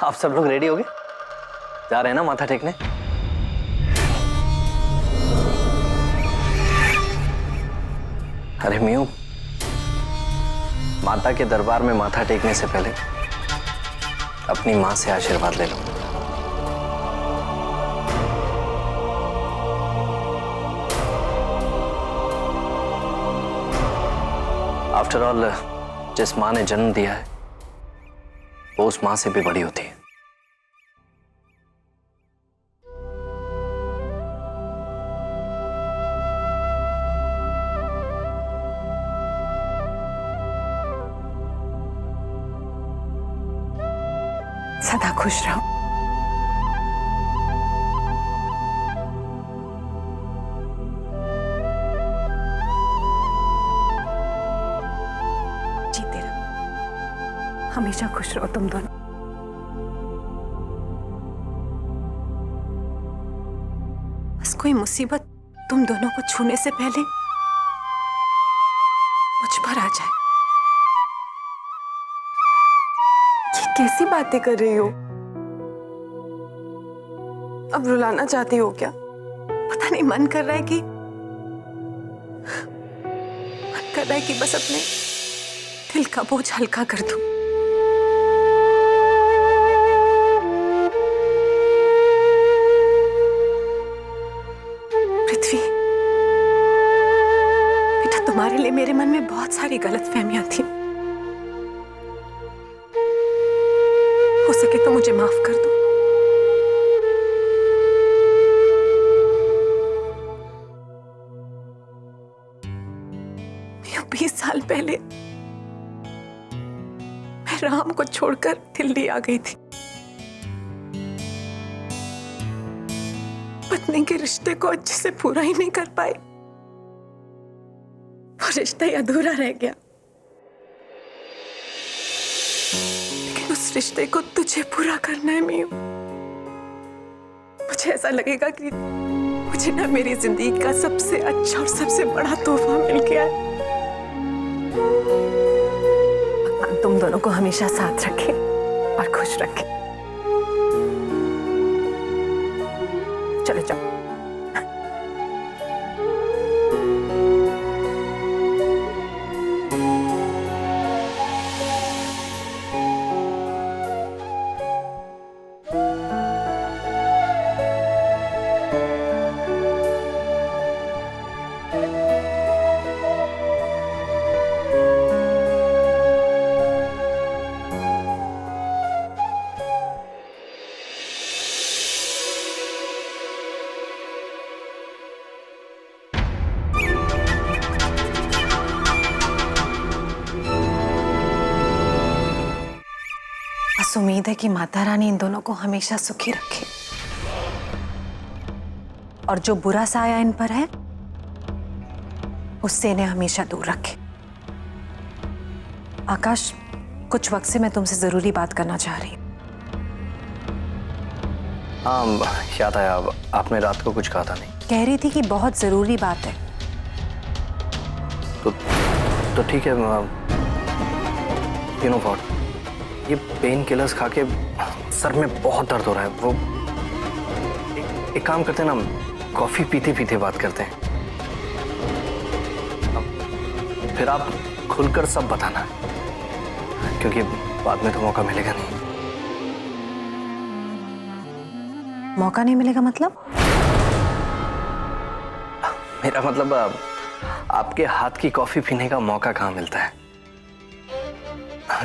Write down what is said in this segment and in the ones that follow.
आप सब लोग रेडी हो गए? जा रहे हैं ना माथा टेकने? अरे मियों, माता के दरबार में माथा टेकने से पहले अपनी मां से आशीर्वाद ले लो। आफ्टर ऑल, जिस मां ने जन्म दिया है वो उस मां से भी बड़ी होती है। सदा खुश रहो। जीते रहो, हमेशा खुश रहो तुम दोनों। बस कोई मुसीबत तुम दोनों को छूने से पहले मुझ पर आ जाए। ये कैसी बातें कर रही हो? अब रुलाना चाहती हो क्या? पता नहीं, मन कर रहा है कि बस अपने दिल का बोझ हल्का कर दूं। पृथ्वी बेटा, तुम्हारे लिए मेरे मन में बहुत सारी गलतफहमियां थी। हो सके तो मुझे माफ कर दो। 20 साल पहले मैं राम को छोड़कर दिल्ली आ गई थी। पत्नी के रिश्ते को अच्छे से पूरा ही नहीं कर पाई। वो रिश्ता ही अधूरा रह गया। लेकिन उस रिश्ते को तुझे पूरा करना है मियू। मुझे ऐसा लगेगा कि मुझे ना मेरी जिंदगी का सबसे अच्छा और सबसे बड़ा तोहफा मिल गया है। भगवान तुम दोनों को हमेशा साथ रखे और खुश रखे। चलो जाओ। बस उम्मीद है कि माता रानी इन दोनों को हमेशा सुखी रखे और जो बुरा साया इन पर है उससे इन्हें हमेशा दूर रखे। आकाश, कुछ वक्त से मैं तुमसे जरूरी बात करना चाह रही हूँ। हाँ, याद आया। आपने रात को कुछ कहा था नहीं? कह रही थी कि बहुत जरूरी बात है। तो ठीक है। यू नो व्हाट, ये पेन किलर्स खा के सर में बहुत दर्द हो रहा है। वो एक काम करते हैं ना, कॉफी पीते पीते बात करते हैं। फिर आप खुलकर सब बताना, क्योंकि बाद में तो मौका मिलेगा नहीं। मौका नहीं मिलेगा मतलब? मेरा मतलब आपके हाथ की कॉफी पीने का मौका कहाँ मिलता है।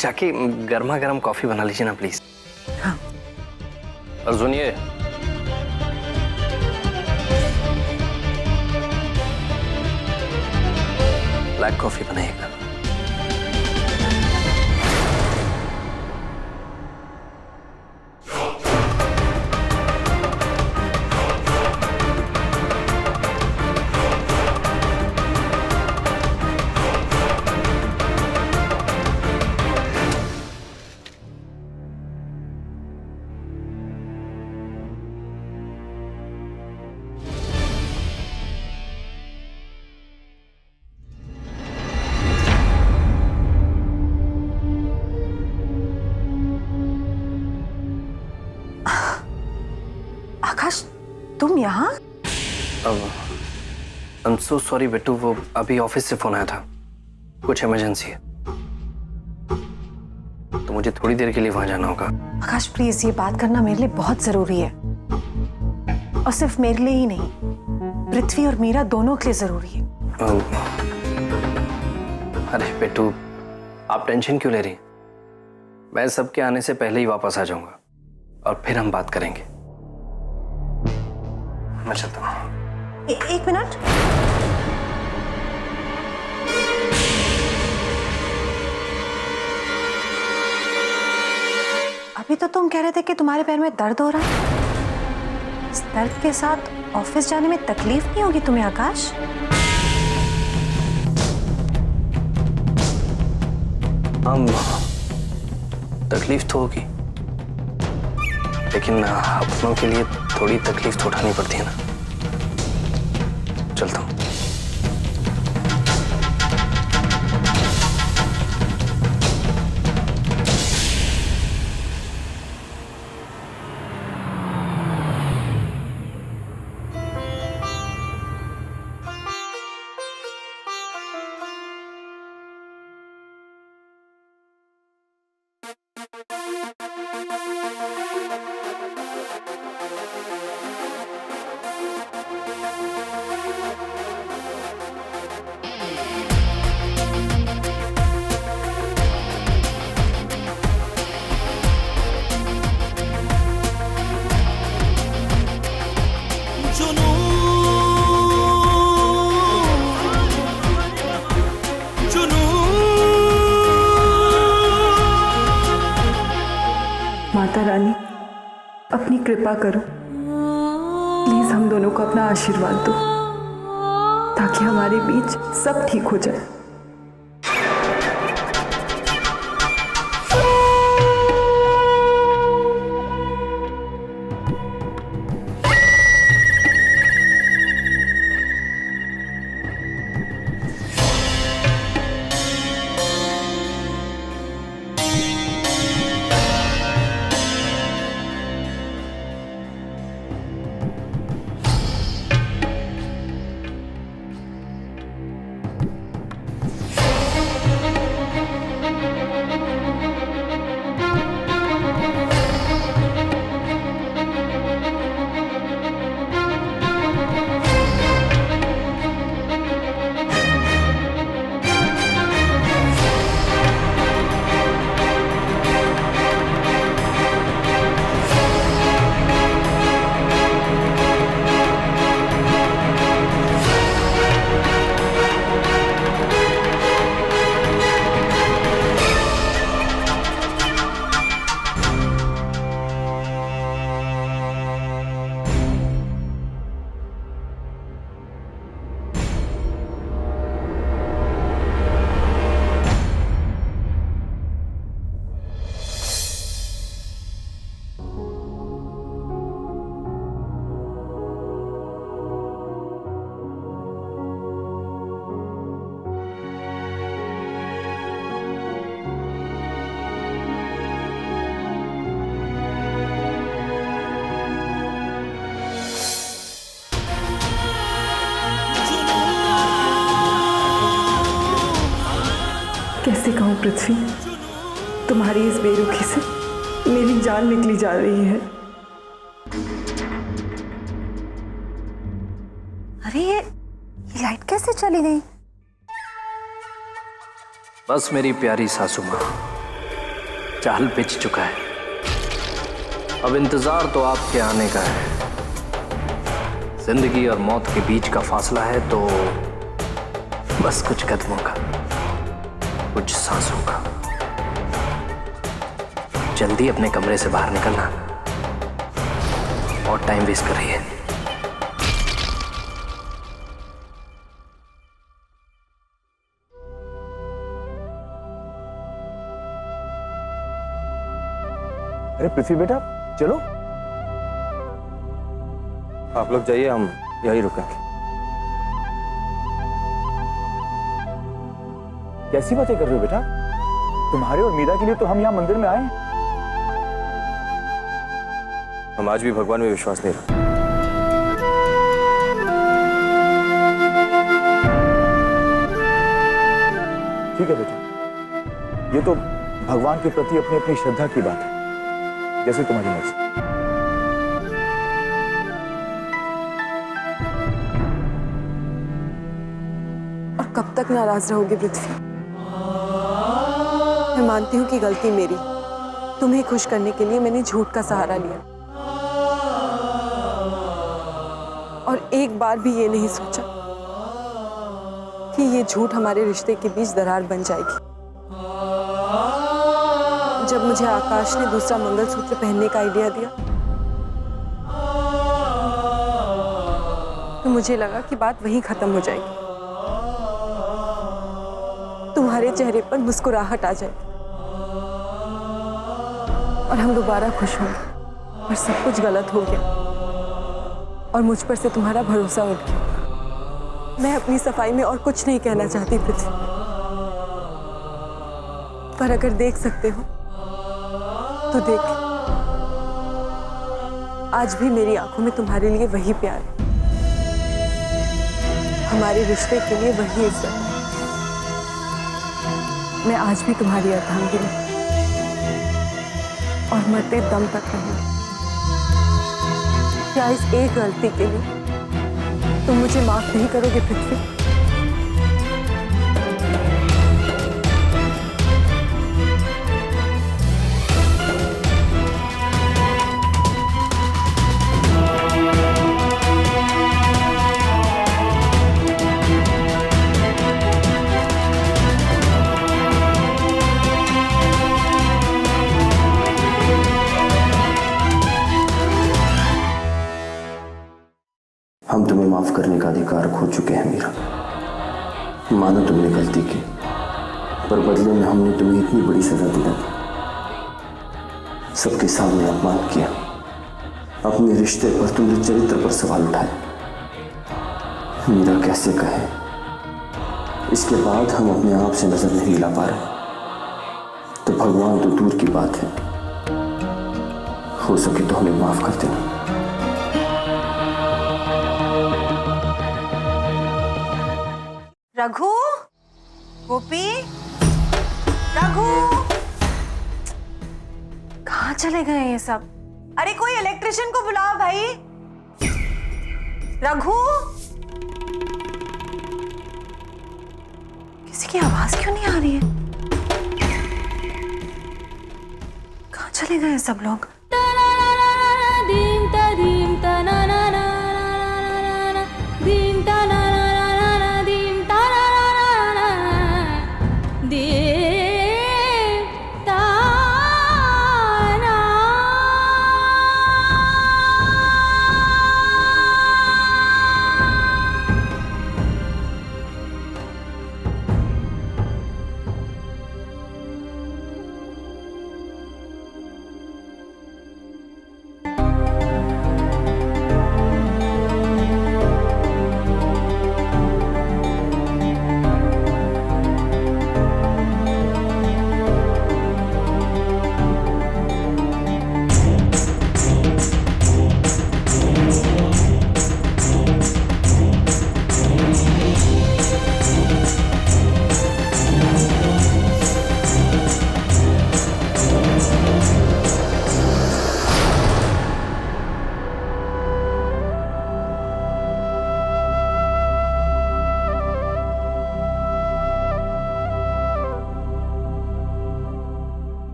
जाके गर्मा गर्म कॉफी बना लीजिए ना प्लीज। हाँ। और सुनिए, ब्लैक कॉफी बनाइएगा। I am so sorry Bittu, वो अभी ऑफिस से फोन आया था, कुछ इमरजेंसी है तो मुझे थोड़ी देर के लिए वहां जाना होगा। आकाश प्लीज, ये बात करना मेरे लिए बहुत जरूरी है, और सिर्फ मेरे लिए ही नहीं, पृथ्वी और मीरा दोनों के लिए जरूरी है। अरे बिट्टू, आप टेंशन क्यों ले रही हैं? मैं सबके आने से पहले ही वापस आ जाऊंगा और फिर हम बात करेंगे। मैं चलता हूँ। एक मिनट, अभी तो तुम कह रहे थे कि तुम्हारे पैर में दर्द हो रहा है। इस दर्द के साथ ऑफिस जाने में तकलीफ नहीं होगी तुम्हें आकाश? तकलीफ तो होगी, लेकिन अपनों के लिए थोड़ी तकलीफ तो उठानी पड़ती है ना। चलता हूँ। माता रानी, अपनी कृपा करो, प्लीज हम दोनों को अपना आशीर्वाद दो ताकि हमारे बीच सब ठीक हो जाए। कैसे कहूँ पृथ्वी, तुम्हारी इस बेरुखी से मेरी जान निकली जा रही है। अरे ये लाइट कैसे चली गई? बस मेरी प्यारी सासू माँ, चाल पिच चुका है, अब इंतजार तो आपके आने का है। जिंदगी और मौत के बीच का फासला है तो बस कुछ कदमों का, कुछ सांसों का। जल्दी अपने कमरे से बाहर निकलना, और टाइम वेस्ट कर रही है। अरे पृथ्वी बेटा चलो, आप लोग जाइए, हम यहीं रुकेंगे। कैसी बातें कर रहे हो बेटा? तुम्हारे और मीरा के लिए तो हम यहाँ मंदिर में आए हैं। हम आज भी भगवान में विश्वास नहीं रखते। ठीक है बेटा, ये तो भगवान के प्रति अपनी अपनी श्रद्धा की बात है, जैसे तुम्हारी मर्जी। और कब तक नाराज रहोगे पृथ्वी? मैं मानती हूँ कि गलती मेरी, तुम्हें खुश करने के लिए मैंने झूठ का सहारा लिया और एक बार भी ये नहीं सोचा कि ये झूठ हमारे रिश्ते के बीच दरार बन जाएगी। जब मुझे आकाश ने दूसरा मंगलसूत्र पहनने का आइडिया दिया तो मुझे लगा कि बात वहीं खत्म हो जाएगी, तुम्हारे चेहरे पर मुस्कुराहट आ जाएगी और हम दोबारा खुश होंगे। पर सब कुछ गलत हो गया और मुझ पर से तुम्हारा भरोसा उठ गया। मैं अपनी सफाई में और कुछ नहीं कहना चाहती पृथ्वी, पर अगर देख सकते हो तो देख लो। आज भी मेरी आंखों में तुम्हारे लिए वही प्यार है, हमारे रिश्ते के लिए वही इज्जत है। मैं आज भी तुम्हारी अर्धांगिनी और मरते दम तक रहूंगी। क्या इस एक गलती के लिए तुम मुझे माफ नहीं करोगे पृथ्वी? हम तुम्हें माफ करने का अधिकार खो चुके हैं मीरा। मानो तुमने गलती की, पर बदले में हमने तुम्हें इतनी बड़ी सजा दिला दी, सबके सामने अपमान किया, अपने रिश्ते पर, तुम्हारे चरित्र पर सवाल उठाए। मीरा कैसे कहे, इसके बाद हम अपने आप से नजर नहीं मिला पा रहे, तो भगवान तो दूर की बात है, हो सके तो हमें माफ कर देना। रघु, गोपी, रघु, कहाँ चले गए ये सब? अरे कोई इलेक्ट्रिशियन को बुलाओ भाई। रघु, किसी की आवाज क्यों नहीं आ रही है? कहाँ चले गए सब लोग?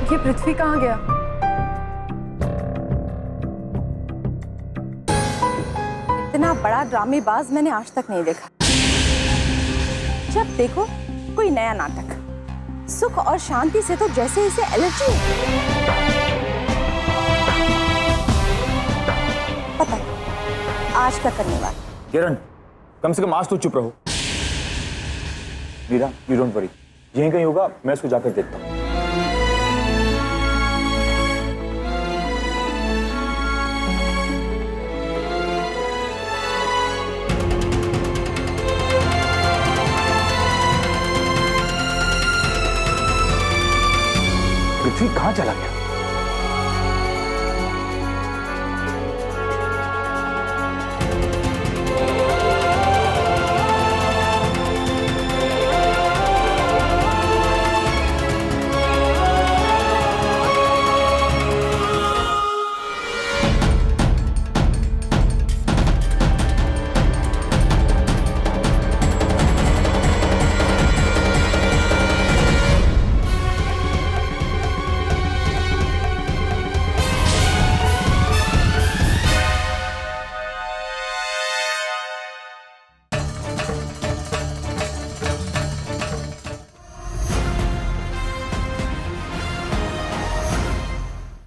ये पृथ्वी कहाँ गया? इतना बड़ा ड्रामेबाज मैंने आज तक नहीं देखा। जब देखो कोई नया नाटक। सुख और शांति से तो जैसे इसे एलर्जी है। पता है आज क्या करने वाला। किरण, कम से कम आज तो चुप रहो। मीरा, यू डोंट वरी, यहीं कहीं होगा, मैं उसको जाकर देखता हूँ। पृथ्वी कहाँ चला गया?